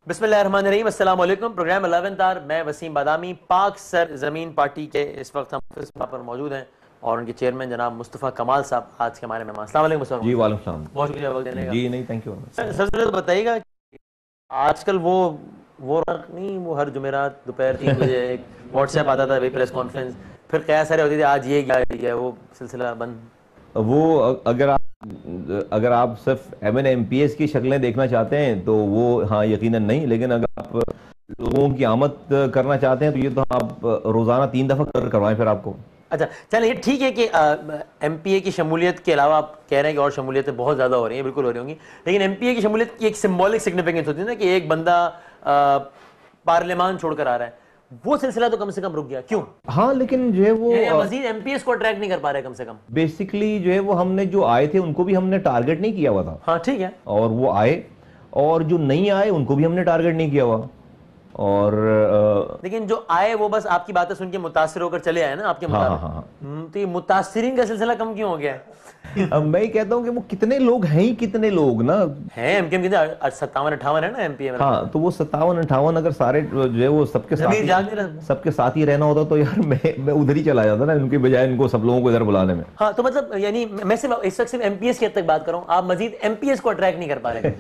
बिस्मिल्लाहिर्रहमानिर्रहीम, अस्सलाम वालेकुम। प्रोग्राम 11th आवर, मैं वसीम बादामी। पाक सर ज़मीन पार्टी के इस वक्त हम ऑफिस पर मौजूद हैं और उनके चेयरमैन जनाब मुस्तफ़ा कमाल साहब आज के हमारे मेहमान। अस्सलाम वालेकुम सर। जी वालेकुम सलाम। बहुत शुक्रिया वक्त देने का। जी नहीं, थैंक यू। सर बताइएगा, आजकल वो रौनक नहीं, वो हर जुमेरात दोपहर 3 बजे एक व्हाट्सएप आता था, वे प्रेस कॉन्फ्रेंस, फिर कया सारे होती थी, आज ये क्या वो सिलसिला बंद। वो अगर आप सिर्फ MNMPS की शक्लें देखना चाहते हैं तो वो हाँ यकीनन नहीं, लेकिन अगर आप लोगों की आमद करना चाहते हैं तो ये तो आप रोज़ाना 3 दफ़ा करवाएं फिर आपको। अच्छा चलिए, ठीक है कि MPA की शमूलियत के अलावा आप कह रहे हैं कि और शमूलियतें बहुत ज़्यादा हो रही हैं, बिल्कुल हो रही होंगी, लेकिन MPA की शमूलियत की एक सिंबॉलिक सिग्निफिकेंस होती है ना कि एक बंदा पार्लियामान छोड़कर आ रहा है, वो सिलसिला तो कम से कम रुक गया। क्यों? हाँ, लेकिन जो है वो मजीद MPS को अट्रैक्ट नहीं कर पा रहे कम से कम। बेसिकली जो है वो हमने जो आए थे उनको भी हमने टारगेट नहीं किया हुआ था। हाँ ठीक है। और वो आए, और जो नहीं आए उनको भी हमने टारगेट नहीं किया हुआ। और लेकिन जो आए वो बस आपकी बातें सुन के मुतासिर होकर चले आए ना आपके मुताबिक। हाँ। तो ये मुतासिरीन का सिलसिला कम क्यों हो गया है? अब मैं ही कहता हूँ कि वो कितने लोग हैं ही, कितने लोग ना हैं MKM कितने 57-58 है ना MPA में। हाँ, तो वो 57-58 अगर सारे जो है वो सबके साथ ही रहना होता तो यार मैं उधर ही चला जाता ना, उनके बजाय इनको सब लोगों को इधर बुलाने में। हाँ तो मतलब यानी मैं सिर्फ इस वक्त सिर्फ MPS की हद तक बात कर रहा हूँ, आप मजीद MPS को अट्रैक्ट नहीं कर पा रहे।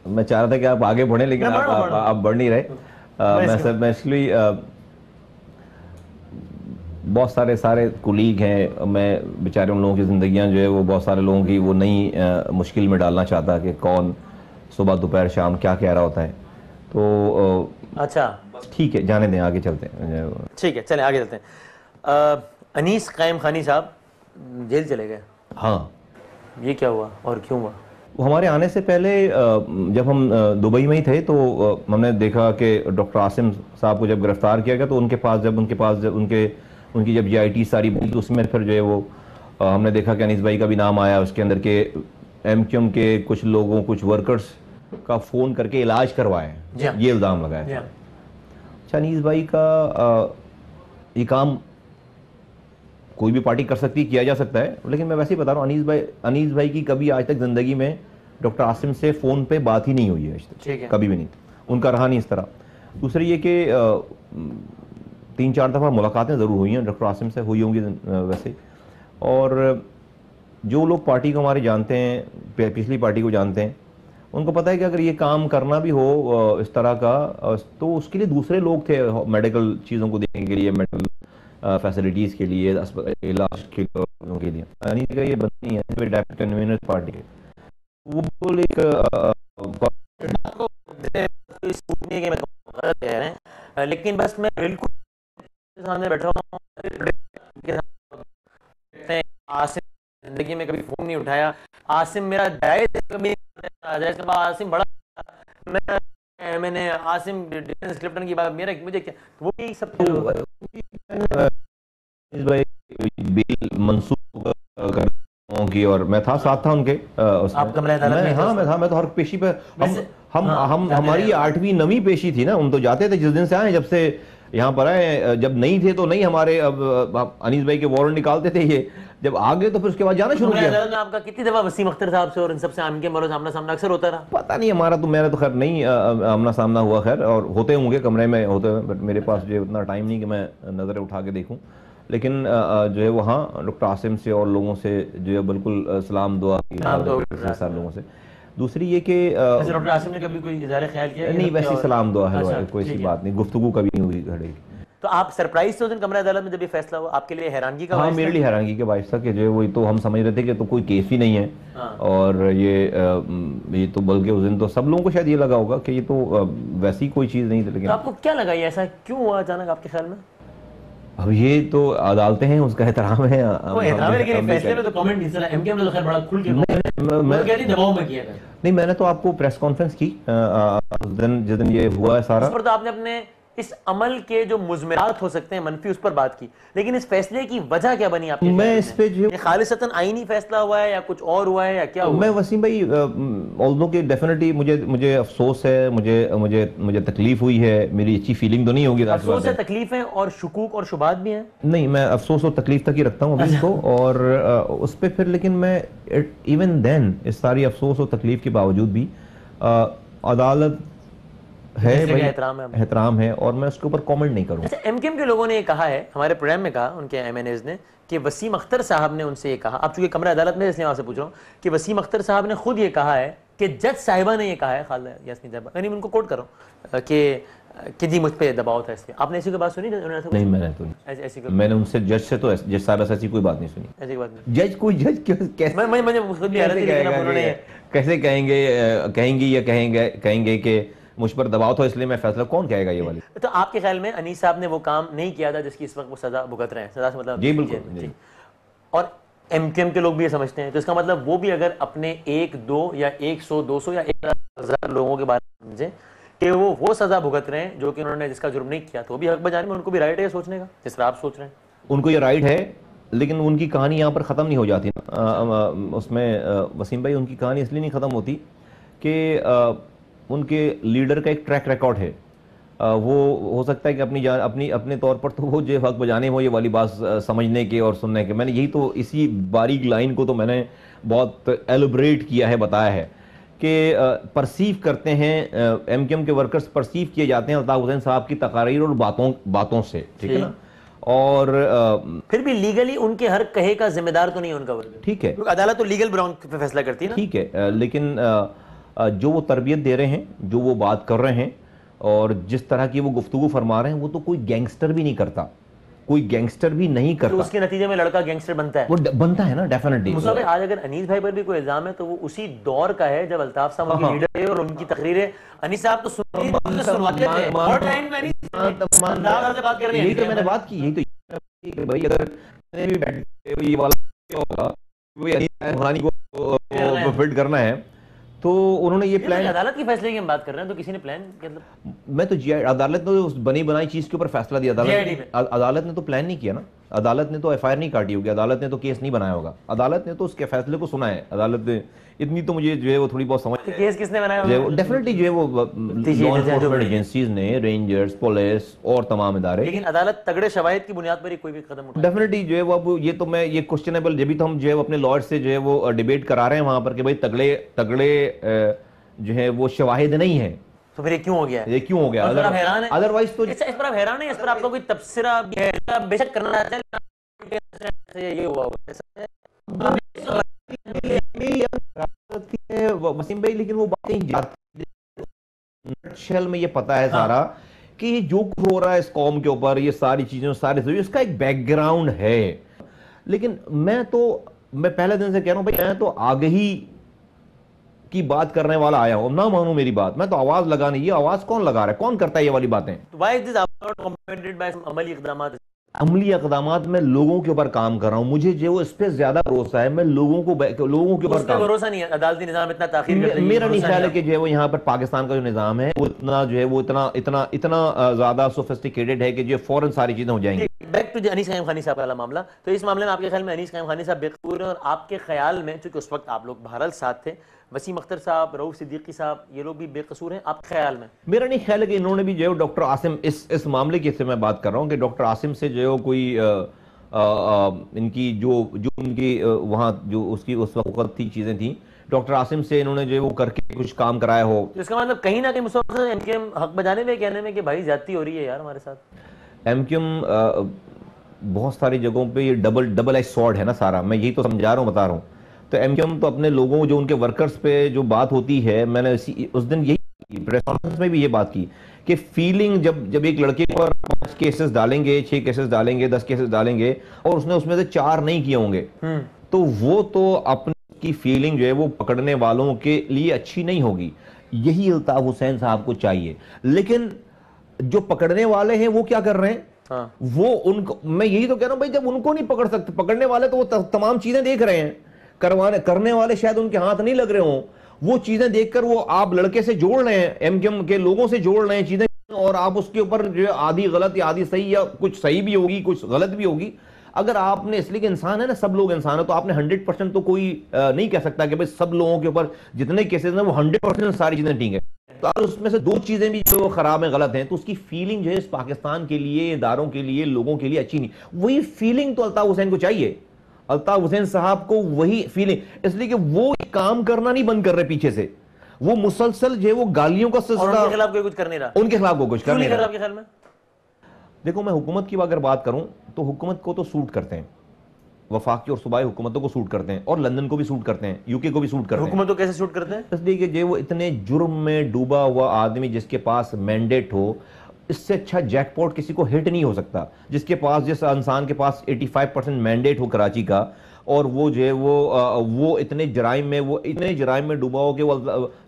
मैं चाह रहा था कि आप आगे बढ़े, लेकिन आप बढ़ नहीं रहे। मैं इसलिए बहुत सारे कुलीग हैं, मैं बेचारे उन लोगों की ज़िंदगियां जो है वो बहुत सारे लोगों की वो नहीं मुश्किल में डालना चाहता कि कौन सुबह दोपहर शाम क्या कह रहा होता है। तो अच्छा ठीक है, जाने दें, आगे चलते हैं। ठीक है, चलें आगे चलते हैं। अनीस कायम खानी साहब जेल चले गए। हाँ, ये क्या हुआ और क्यों हुआ? हमारे आने से पहले जब हम दुबई में ही थे तो हमने देखा कि डॉक्टर आसिम साहब को जब गिरफ्तार किया गया तो उनकी जब GIT सारी बनी तो उसमें फिर जो है वो हमने देखा कि अनीस भाई का भी नाम आया उसके अंदर के MQM के कुछ लोगों, कुछ वर्कर्स का फ़ोन करके इलाज करवाया, ये इल्ज़ाम लगाया। अच्छा, अनीस भाई का ये काम कोई भी पार्टी कर सकती, किया जा सकता है, लेकिन मैं वैसे ही बता रहा हूँ, अनीस भाई की कभी आज तक ज़िंदगी में डॉक्टर आसिम से फ़ोन पे बात ही नहीं हुई है आज तक, कभी भी नहीं, उनका रहा नहीं इस तरह। दूसरी ये कि 3-4 दफ़ा मुलाकातें ज़रूर हुई हैं डॉक्टर आसिम से, हुई होंगी वैसे। और जो लोग पार्टी को हमारे जानते हैं, पिछली पार्टी को जानते हैं, उनको पता है कि अगर ये काम करना भी हो इस तरह का तो उसके लिए दूसरे लोग थे, मेडिकल चीज़ों को देखने के लिए, मेडिकल फैसिलिटीज़ के लिए, इलाज के लिए। यानी कि ये बंदी है डायरेक्ट कन्वीनर पार्टी है, वो बिल्कुल एक लेकिन बस मैं बिल्कुल सामने बैठा हूँ, आसिम जिंदगी में कभी फोन नहीं उठाया। आसिम मेरा जायज आसिम बड़ा, मैंने आसिम डिफेंस क्लिप्टन की बात, मेरा मुझे क्या वो भी सब मंसूब की, और मैं था, साथ था उनके। मैं तो हर पेशी पे हमारी 8वीं 9वीं पेशी थी ना, हम तो जाते थे जिस दिन से आए, जब से यहाँ पर आए। जब नहीं थे तो नहीं, हमारे अब अनीस भाई के वारंट निकालते थे ये, जब आ गए तो फिर उसके बाद जाना शुरू किया। आपका कितनी दफा वसीम अख्तर साहब से और इन सबसे आमने आमना सामना अक्सर होता रहा? पता नहीं, मेरा तो खैर नहीं आमना सामना हुआ, खैर, और होते होंगे कमरे में होते हुए, बट मेरे पास जो उतना टाइम नहीं कि मैं नज़रें उठा के देखूं। लेकिन जो है वहाँ डॉक्टर आसिम से और लोगों से जो है बिल्कुल सलाम दुआ सारे लोगों से। दूसरी ये कि डॉक्टर आसिम ने कभी कोई इज़हार ख्याल किया? नहीं, वैसी सलाम दुआ है, कोई सी बात नहीं, गुफ्तगू कभी नहीं हुई घड़ी। तो आप सरप्राइज थे उस दिन कमरा अदालत में जब ये फैसला हुआ? आपके लिए हैरानगी का? हाँ, मेरे लिए हैरानगी के बायस था कि जो है वो तो हम समझ रहे थे कि तो कोई केस ही नहीं है। और ये तो बल्कि उस दिन तो सब लोगों को शायद ये लगा होगा कि ये तो वैसी कोई चीज़ नहीं थी। लेकिन तो आपको क्या लगा, ये ऐसा क्यों हुआ अचानक आपके ख्याल में? अब ये तो अदालतें हैं, उसका एहतराम है। लेकिन फैसले में तो कमेंट MKM ने तो खैर बड़ा खुल के दबाव में किया। नहीं, मैंने तो आपको प्रेस कॉन्फ्रेंस की जिस दिन ये हुआ है सारा, उस पर तो आपने अपने इस अमल के जो मुज़मिरात हो सकते हैं मनफी, उस पर बात की, लेकिन इस फैसले की वजह क्या बनी आपके? मैं इस पे जो खालिसतन आईनी फैसला हुआ है या कुछ और हुआ है या क्या हुआ? मैं वसीम भाई, ऑल्दो कि डेफिनेटली मुझे अफसोस है, मुझे तकलीफ हुई है, मेरी अच्छी फीलिंग तो नहीं होगी। अफसोस है, तकलीफ है और शुकूक और शुबात भी हैं? नहीं, मैं अफसोस और तकलीफ तक ही रखता हूँ अभी इसको, और उस पर फिर, लेकिन मैं इवन देन इस सारी अफसोस और तकलीफ के बावजूद भी अदालत है दूसरे भाई, का एहतराम है। एहतराम है और मैं उसके ऊपर कमेंट नहीं करूँगा। अच्छा, एमकेएम के लोगों ने ये कहा है, हमारे प्रोग्राम में कहा, उनके एमएनएज ने, कि वसीम अख्तर साहब ने उनसे ये कहा, आप चूंकि कमरा अदालत में इसलिए आपसे पूछ रहा हूँ, कि वसीम अख्तर साहब ने खुद ये कहा है कि जज साहिबा ने ये कहा है, खालिदा यास्मीन साहिबा, यानी उनको कोट करो कि जी मुझ पे दबाव था इसलिए। आपने ऐसी कोई बात सुनी? नहीं, मैंने तो नहीं। ऐसी मैंने उनसे जज से तो जज साहब से ऐसी कोई बात नहीं सुनी। ऐसी बात नहीं। जज कोई जज कैसे मुझे खुद भी हैरत थी, लेकिन अब उन्होंने कैसे कहेंगे या कहेंगे कि मुझ पर दबाव था इसलिए मैं फैसला, कौन कहेगा ये वाली? तो आपके ख्याल में अनीस साहब ने वो काम नहीं किया था जिसकी इस वक्त वो सजा भुगत रहे हैं? सजा से मतलब जी बिल्कुल जी। और एमकेएम के लोग भी ये समझते हैं, तो इसका मतलब वो भी अगर अपने 1, 2 या 100, 200 या 1000 लोगों के बारे में समझें कि वो सजा भुगत रहे हैं जो कि उन्होंने जिसका जुर्म नहीं किया, तो वो भी हक बजाने में उनको भी राइट है सोचने का, जिस तरह आप सोच रहे हैं। उनको ये राइट है, लेकिन उनकी कहानी यहाँ पर ख़त्म नहीं हो जाती उसमें वसीम भाई, उनकी कहानी इसलिए नहीं ख़त्म होती कि उनके लीडर का एक ट्रैक रिकॉर्ड है। वो हो सकता है कि अपने तौर पर तो वो जो हक बजाने हो, ये वाली बात समझने के और सुनने के, मैंने यही तो इसी बारीक लाइन को तो मैंने बहुत एलिब्रेट किया है, बताया है कि परसीव करते हैं, एमकेएम के वर्कर्स परसीव किए जाते हैं अल्ताफ हुसैन साहब की तकारीर और बातों से, ठीक है ना। और फिर भी लीगली उनके हर कहे का जिम्मेदार तो नहीं है उनका वर्ग, ठीक है, अदालत तो लीगल ग्राउंड पे फैसला करती है ना, ठीक है, लेकिन जो वो तरबियत दे रहे हैं, जो वो बात कर रहे हैं और जिस तरह की वो गुफ्तगू फरमा रहे हैं, वो तो कोई गैंगस्टर भी नहीं करता, कोई गैंगस्टर भी नहीं करता। तो उसके नतीजे में लड़का गैंगस्टर बनता है, वो बनता है ना, डेफिनेटली। मुसा भाई, आज अगर अनीस भाई पर भी कोई इल्जाम है तो वो उसी दौर का है जब अल्ताफ साहब उनके लीडर थे और उनकी तकरीरें अनीस साहब तो सुनवाते थे और टाइम में यही तो मैंने बात की, यही तो भाई, अगर भी बैठे ये वाला क्या होगा, वो अनीस खानी को फिट करना है, तो उन्होंने ये प्लान, अदालत के फैसले की हम बात कर रहे हैं, तो किसी ने प्लान, मतलब मैं तो अदालत ने तो उस बनी बनाई चीज के ऊपर फैसला दिया, अदालत ने तो प्लान नहीं किया ना, अदालत ने तो एफआईआर नहीं काटी होगी, अदालत ने तो केस नहीं बनाया होगा, अदालत ने तो उसके फैसले को सुना है। अदालत ने इतनी तो मुझे जो है वो थोड़ी बहुत समझ, तो केस किसने बनाया? डेफिनेटली जो है वो लॉ एनफोर्समेंट एजेंसीज ने, रेंजर्स, पुलिस और तमाम इदारे, लेकिन अदालत तगड़े शवाहिद की बुनियाद पर ही कोई भी कदम उठाए, डेफिनेटली जो है वो, अब ये तो मैं ये क्वेश्चनेबल, जब भी तो हम जो है अपने लॉयर से जो है वो डिबेट करा रहे हैं वहां पर कि भाई तगड़े जो है वो शवाहिद नहीं है, तो फिर ये क्यों हो गया? ये क्यों हो गया? अदरवाइज तो इस पर आप हैरान है, इस पर आपका कोई तबसरा भी है? बेशक करना चाहिए, ये हुआ वसीम भाई, लेकिन वो बातें जाती शेल में ये पता है सारा कि जो कुछ हो रहा है इस कौम के ऊपर, ये सारी चीजें, इसका एक बैकग्राउंड है। लेकिन मैं पहले दिन से कह रहा हूं भाई, मैं तो आगे ही की बात करने वाला आया हूं, ना मानो मेरी बात, मैं तो आवाज लगाने, ये आवाज कौन लगा रहा है, कौन करता है ये वाली बातें? अमली इक़दामात में लोगों के ऊपर काम कर रहा हूं, मुझे जो इस पे ज्यादा भरोसा है, मैं लोगों के ऊपर काम, भरोसा नहीं है, अदालती निजाम इतना ताखीर करता है, मेरा नहीं ख्याल है कि जो है वो यहाँ पर पाकिस्तान का जो निजाम है वो इतना जो है वो इतना ज्यादा सोफिस्टिकेटेड है कि जो फौरन सारी चीजें हो जाएंगी। बैक टू अनीस क़याम खानी साहब वाला मामला, तो इस मामले में आपके ख्याल में अनीस क़याम खानी साहब बेकसूर हैं? और आपके ख्याल में, चूंकि उस वक्त आप लोग बहरहाल साथ थे, वसीम अख्तर साहब, रऊफ सिद्दीकी साहब, ये लोग भी बेकसूर हैं आपके ख्याल में? मेरा नहीं ख्याल है कि इन्होंने भी जो है डॉक्टर आसिम, इस मामले की से मैं बात कर रहा हूँ कि डॉक्टर आसिम से जो है कोई इनकी जो उनकी वहाँ जो उसकी उस वक्त थी चीजें थी, डॉक्टर आसिम से इन्होंने जो है वो करके कुछ काम कराया हो, इसका मतलब कहीं ना कहीं मुसलसल एमकेएम हक बजाने में, कहने में कि भाई ज्यादती हो रही है यार हमारे साथ। एमकेएम बहुत सारी जगहों पे ये डबल एज सॉर्ड है ना सारा, मैं यही तो समझा रहा हूँ, बता रहा हूँ। तो एमकेएम तो अपने लोगों, जो उनके वर्कर्स पे जो बात होती है, मैंने उस दिन यही प्रेस कॉन्फ्रेंस में भी ये बात की कि फीलिंग जब एक लड़के पर 5 केसेस डालेंगे, 6 केसेस डालेंगे, 10 केसेस डालेंगे और उसने उसमें से 4 नहीं किए होंगे, तो वो तो अपनी फीलिंग जो है वो पकड़ने वालों के लिए अच्छी नहीं होगी। यही अल्ताफ हुसैन साहब को चाहिए, लेकिन जो पकड़ने वाले हैं वो क्या कर रहे हैं? वो उनको, मैं यही तो कह रहा हूं भाई, जब उनको नहीं पकड़ सकते, पकड़ने वाले तो वो तमाम चीजें देख रहे हैं, करने वाले शायद उनके हाथ नहीं लग रहे हों, वो चीजें देखकर वो आप लड़के से जोड़ रहे हैं, एमकेएम के लोगों से जोड़ रहे हैं चीजें, और आप उसके ऊपर जो आधी गलत या आधी सही, या कुछ सही भी होगी कुछ गलत भी होगी। अगर आपने, इसलिए कि इंसान है ना, सब लोग इंसान है, तो आपने 100% तो कोई नहीं कह सकता कि भाई सब लोगों के ऊपर जितने केसेस हैं वो 100% सारी चीजें ठीक है, तो अगर उसमें से 2 चीजें भी जो खराब है, गलत हैं, तो उसकी फीलिंग जो है इस पाकिस्तान के लिए, इदारों के लिए, लोगों के लिए अच्छी नहीं। वही फीलिंग तो अल्ताफ हुसैन को चाहिए, अल्ताफ हुसैन साहब को वही फीलिंग, इसलिए कि वो काम करना नहीं बंद कर रहे पीछे से, वो मुसलसल जो है वो गालियों का और सिलसिला, उनके खिलाफ कोई कुछ कर नहीं रहा, उनके खिलाफ वो कुछ कर क्यों नहीं नहीं कर रहा रहा। आपके ख्याल में? देखो, मैं हुकूमत की अगर बात करूं तो हुकूमत को तो सूट करते हैं, वफाकी और सूबाई हुकूमतों को सूट करते हैं, और लंदन को भी सूट करते हैं, यूके को भी सूट करते हैं। हुकूमत तो कैसे शूट करते हैं? इसलिए कि जो वो इतने जुर्म में डूबा हुआ आदमी जिसके पास मैंडेट हो, इससे अच्छा जैकपॉट किसी को हिट नहीं हो सकता। जिस इंसान के पास 85% मैंडेट हो कराची का, और वो जो है वो इतने जराइम में डूबा हो कि वो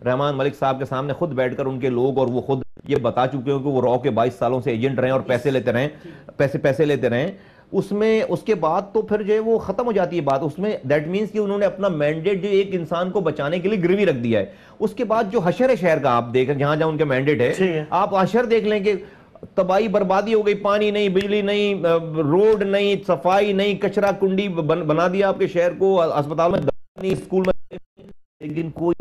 रहमान मलिक साहब के सामने खुद बैठकर उनके लोग और वो खुद ये बता चुके हो कि वो रॉ के 22 सालों से एजेंट रहे और पैसे लेते रहे उसमें, उसके बाद तो फिर जो है वो खत्म हो जाती है बात उसमें। दैट मीन्स कि उन्होंने अपना मैंडेट जो एक इंसान को बचाने के लिए गिरवी रख दिया है। उसके बाद जो हशर है शहर का, आप देखें जहां जहां उनका मैंडेट है, आप हशर देख लें कि तबाही बर्बादी हो गई, पानी नहीं, बिजली नहीं, रोड नहीं, सफाई नहीं, कचरा कुंडी बना दिया आपके शहर को, अस्पताल में नहीं, स्कूल में, लेकिन कोई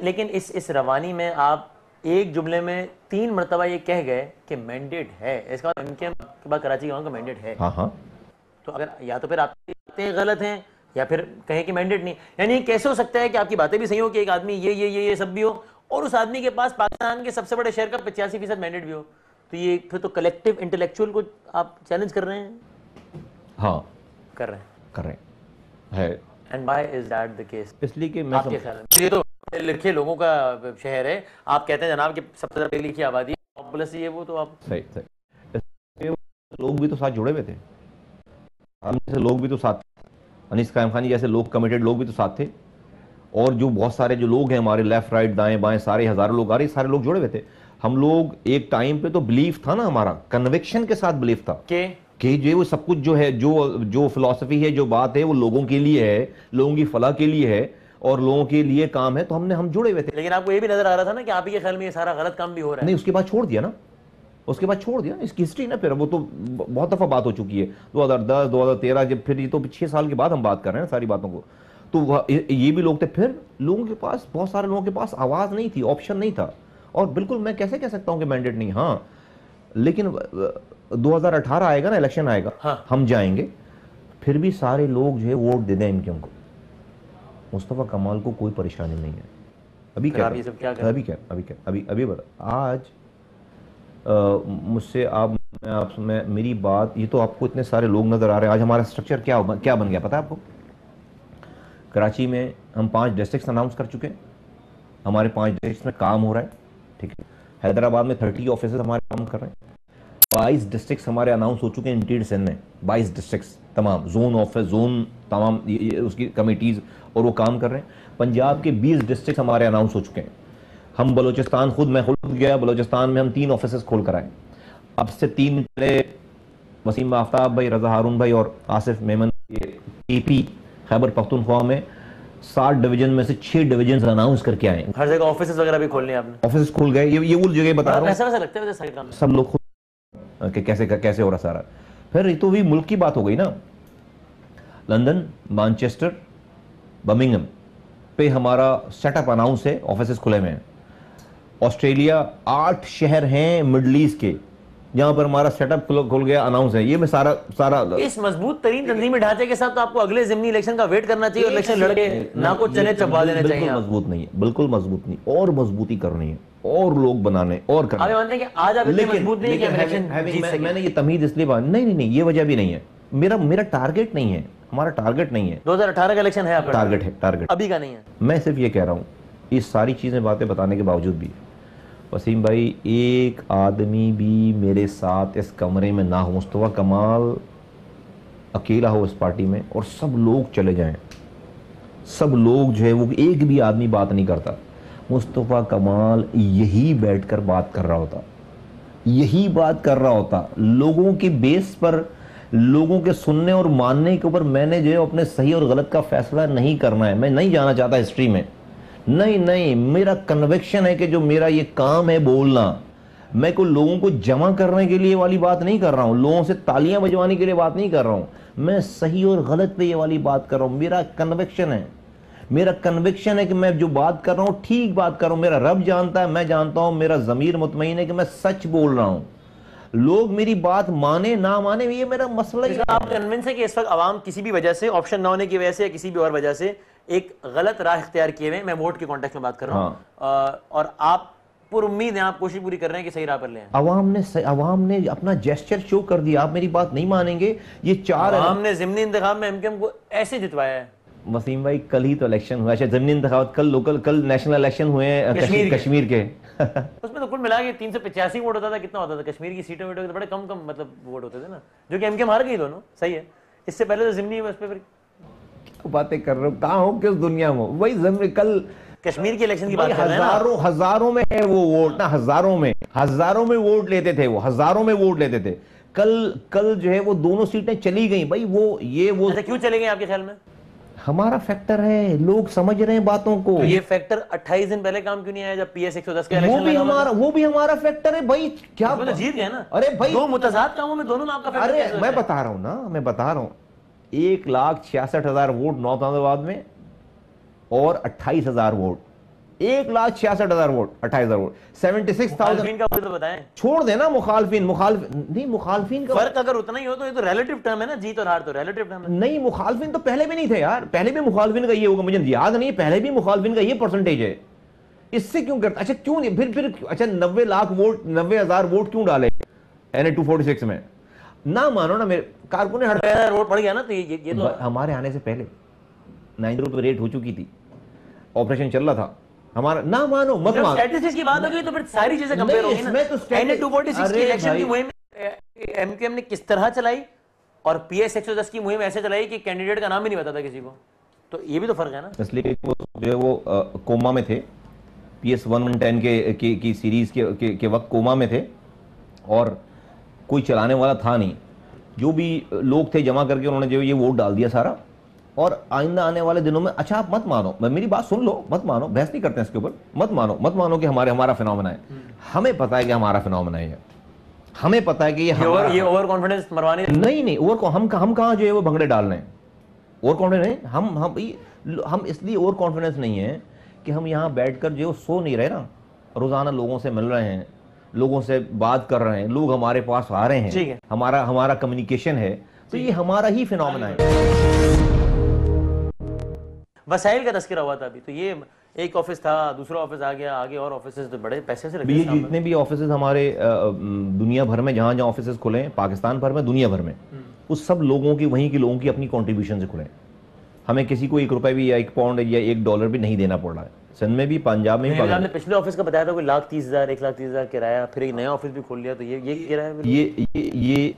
लेकिन इस रवानी में आप एक जुमले में 3 मरतबा ये कह गए कि मैंडेट है, इसका मतलब एमकेएम के बाद कराची का मैंडेट है। हाँ। तो अगर या तो फिर आपकी बातें गलत हैं या फिर कहें कि मैंडेट नहीं, यानी कैसे हो सकता है कि आपकी बातें भी सही हो कि एक आदमी ये सब भी हो और उस आदमी के पास पाकिस्तान के सबसे बड़े शहर का 85% मैंडेट भी हो? तो ये फिर तो कलेक्टिव इंटेलेक्चुअल को आप चैलेंज कर रहे हैं। हाँ, कर रहे हैं। And why is that the case? इसलिए कि मैं आपके ख्याल में ये तो लिखे लोगों का शहर है, आप कहते हैं जनाब कि सबसे ज्यादा पढ़ी लिखी आबादी प्लस ये वो, तो आप सही लोग भी तो साथ जुड़े हुए थे, हम जैसे लोग भी तो साथ, अनीस कायम खानी जैसे लोग, कमिटेड लोग भी तो साथ थे, और जो बहुत सारे जो लोग हैं हमारे लेफ्ट राइट दाएं बाएं सारे हजारों लोग आ रहे, सारे लोग जुड़े हुए थे। हम लोग एक टाइम पे तो बिलीफ था ना, हमारा कन्विक्शन के साथ बिलीफ था कि जो वो सब कुछ जो है, जो फिलॉसफी है, जो बात है, वो लोगों के लिए है, लोगों की फलाह के लिए है और लोगों के लिए काम है, तो हम जुड़े हुए थे। लेकिन आपको ये भी नजर आ रहा था ना कि आप ही के ख्याल में ये सारा गलत काम भी हो रहा है। नहीं, उसके बाद छोड़ दिया ना, इसकी हिस्ट्री ना, फिर वो तो बहुत दफा बात हो चुकी है, 2010 2013, जब फिर ये तो 6 साल के बाद हम बात कर रहे हैं सारी बातों को। तो ये भी लोग थे, फिर लोगों के पास, बहुत सारे लोगों के पास आवाज नहीं थी, ऑप्शन नहीं था। और बिल्कुल मैं कैसे कह सकता हूं कि मैंडेट नहीं, हाँ, लेकिन 2018 आएगा ना, इलेक्शन आएगा, हाँ। हम जाएंगे, फिर भी सारे लोग जो है वोट दे दें इनके, उनको मुस्तफा कमाल को कोई परेशानी नहीं है। अभी बता, आज मुझसे मैं मेरी बात, ये तो आपको इतने सारे लोग नजर आ रहे हैं, आज हमारा स्ट्रक्चर क्या बन गया पता है आपको? कराची में हम 5 डिस्ट्रिक्ट्स अनाउंस कर चुके हैं, हमारे 5 डिस्ट्रिक्ट्स में काम हो रहा है, ठीक है। हैदराबाद में 30 ऑफिस हमारे काम कर रहे हैं, 22 डिस्ट्रिक्ट्स हमारे अनाउंस हो चुके हैं इंटीरियर सेल में, 22 डिस्ट्रिक्ट्स तमाम, जोन ऑफिस, जोन तमाम उसकी कमिटीज, और वो काम कर रहे हैं। पंजाब के 20 डिस्ट्रिक्ट हमारे अनाउंस हो चुके हैं। हम मैं खुद गया बलोचिस्तान में, हम 3 ऑफिस खोल कर आए। अब से 3 वसीम आफ्ताब भाई, रजा हारून भाई और आसिफ मेमन, टीपी खैबर पख्तूनख्वा में 7 डिवीजन में से 6 डिवीजन अनाउंस करके आए। हर जगह ऑफिस वगैरह भी खोलने आपने? ऑफिस खोल गए, ये वो जगह बता रहा हूँ, ऐसा लगता है सारे काम सब लोग खुद कि कैसे हो रहा सारा। फिर ये तो भी मुल्क की बात हो गई ना, लंदन, मैनचेस्टर, बर्मिंघम पे हमारा सेटअप अनाउंस है, ऑफिस खुले में हैं। ऑस्ट्रेलिया 8 शहर हैं मिडल ईस्ट के जहां पर हमारा सेटअप खुल गया, अनाउंस है। ये मैं सारा इस मजबूत तरीन तंजीमी ढांचे के साथ तो आपको अगले ज़िमनी इलेक्शन का वेट करना चाहिए और इलेक्शन लड़के ना को चने चबा देने चाहिए। मजबूत नहीं है, बिल्कुल मजबूत नहीं, और मजबूती करनी है और लोग बनाने और करने। आप मानते हैं कि आज आप इतने मजबूत नहीं है कि इलेक्शन जीत सकें? मैंने ये तमीज इसलिए नहीं, ये वजह भी नहीं है, मेरा टारगेट नहीं है, हमारा टारगेट नहीं है। 2018 का इलेक्शन है आपका टारगेट अभी का नहीं है। मैं सिर्फ ये कह रहा हूँ, ये सारी चीजें बातें बताने के बावजूद भी वसीम भाई, एक आदमी भी मेरे साथ इस कमरे में ना हो, मुस्तफा कमाल अकेला हो इस पार्टी में और सब लोग चले जाएं, सब लोग जो है वो एक भी आदमी बात नहीं करता, मुस्तफा कमाल यही बैठकर बात कर रहा होता, लोगों के बेस पर, लोगों के सुनने और मानने के ऊपर मैंने जो है अपने सही और गलत का फैसला नहीं करना है। मैं नहीं जाना चाहता हिस्ट्री में, नहीं, मेरा कन्विक्शन है कि जो मेरा ये काम है बोलना, मैं कोई लोगों को जमा करने के लिए वाली बात नहीं कर रहा हूं, लोगों से तालियां बजवाने के लिए बात नहीं कर रहा हूं, मैं सही और गलत पे ये वाली बात कर रहा हूं। मेरा कन्विक्शन है कि मैं जो बात कर रहा हूं ठीक बात कर रहा हूं। मेरा रब जानता है, मैं जानता हूं, मेरा ज़मीर मुतमईन है कि मैं सच बोल रहा हूं। लोग मेरी बात माने ना माने ये मेरा मसला ही। आप कन्विंस है कि इस वक्त आवाम किसी भी वजह से, ऑप्शन ना होने की वजह से या किसी भी और वजह से एक गलत राह इख्तियार किए हुए, मैं वोट के कॉन्टेक्स्ट में बात कर रहा हूँ, और आप पर उम्मीद है, आप कोशिश पूरी कर रहे हैं कि सही राह पर ले आएं। अवाम ने अपना जेस्चर शो कर दिया, आप मेरी बात नहीं मानेंगे। ये चार अवाम ने ज़िमनी इंतखाब में एमकेएम को ऐसे जितवाया है। वसीम भाई कल ही तो इलेक्शन हुआ, अच्छा ज़मीनी इंतखाब कल नेशनल इलेक्शन हुए हैं कश्मीर के उसमें तो कुल मिला के 385 वोट होता था, कितना होता था कश्मीर की सीटों तो बड़े कम मतलब वोट होते थे ना, जो कि एमकेएम हार गई दोनों। सही है, इससे पहले तो ज़िमनी उस पे बातें कर रहे हो, कहाँ हो किस दुनिया में। वही ज़िमनी कल कश्मीर के इलेक्शन की बात कर रहे हैं, हजारों में है वो वोट ना, हजारों में वोट लेते थे वो, हजारों में वोट लेते थे। कल जो है वो दोनों सीटें चली गई भाई। वो अच्छा, क्यों चले गए आपके ख्याल में? हमारा फैक्टर है, लोग समझ रहे हैं बातों को। तो ये फैक्टर 28 दिन पहले काम क्यों नहीं आया जब PS 110 का इलेक्शन? वो भी हमारा फैक्टर है भाई। क्या तो जीत गए ना? अरे भाई दो मुतज़ाद कामों में दोनों में आपका फैक्टर। अरे मैं बता रहा हूँ 1,66,000 वोट नौतनवाद में और 28,000 वोट, 1,66,000 वोट, 28,000 वोट, 76,000 का तो बताएं। छोड़ देना मुखालफिन का फर्क अगर उतना ही हो तो ये तो रिलेटिव टर्म है ना, जीत और हार तो रिलेटिव टर्म है। नहीं, मुखालफिन तो पहले भी नहीं थे यार, पहले भी मुखालफिन का ये होगा, मुझे याद नहीं, पहले भी मुखालफिन का ये परसेंटेज है। इससे क्यों करता? अच्छा क्यों नहीं फिर अच्छा 90 लाख वोट, 90,000 वोट क्यों डाले NA 246 में? ना मानो ना, मेरे कारकुन वोट पड़ गया ना, तो ये तो हमारे आने से पहले 9 पे रेट हो चुकी थी, ऑपरेशन चल रहा था हमारा। ना मानो मत मानो, स्टैटिस्टिक्स की बात हो गई तो फिर सारी चीजें कंपेयर होंगी ना। तो NA 246 की इलेक्शन की मुहिम एमकेएम ने किस तरह चलाई और PS 110 की मुहिम ऐसे चलाई कि कैंडिडेट का नाम ही नहीं पता था किसी को, तो ये भी तो फर्क है ना। इसलिए वो कोमा में थे, PS 110 की सीरीज के वक्त कोमा में थे और कोई चलाने वाला था नहीं। जो भी लोग थे जमा करके उन्होंने जो ये वोट डाल दिया सारा। और आइंदा आने वाले दिनों में, अच्छा आप मत मानो, मेरी बात सुन लो, मत मानो, बहस नहीं करते हैं इसके ऊपर, मत मानो कि हमारा फिनोमेना है। हमें पता है कि हमारा फिनोमेना है, हमें पता है कि ये ओवर कॉन्फिडेंस मरवाने नहीं हम कहाँ जो है वो भंगड़े डाल रहे हैं। ओवर कॉन्फिडेंस नहीं, हम इसलिए ओवर कॉन्फिडेंस नहीं है कि हम यहाँ बैठकर जो सो नहीं रहे ना, रोजाना लोगों से मिल रहे हैं, लोगों से बात कर रहे हैं, लोग हमारे पास आ रहे हैं, हमारा कम्युनिकेशन है, तो ये हमारा ही फिनोमेना है। वसाइल का तस्करा हुआ था अभी, तो ये एक ऑफिस था, दूसरा ऑफिस आ गया, आगे और ऑफिस तो बड़े पैसे से लगे। जितने भी ऑफिस हमारे दुनिया भर में जहां ऑफिस खुले, पाकिस्तान भर में, दुनिया भर में, उस सब लोगों की, वहीं के लोगों की अपनी कंट्रीब्यूशन से खुले। हमें किसी को ₹1 भी या $1 या $1 भी नहीं देना पड़ रहा है। सिंध में भी, पंजाब में भी। आपने पिछले ऑफिस का बताया था कोई 1,30,000 1,30,000 किराया, फिर एक नया ऑफिस भी खोल लिया, तो ये किराया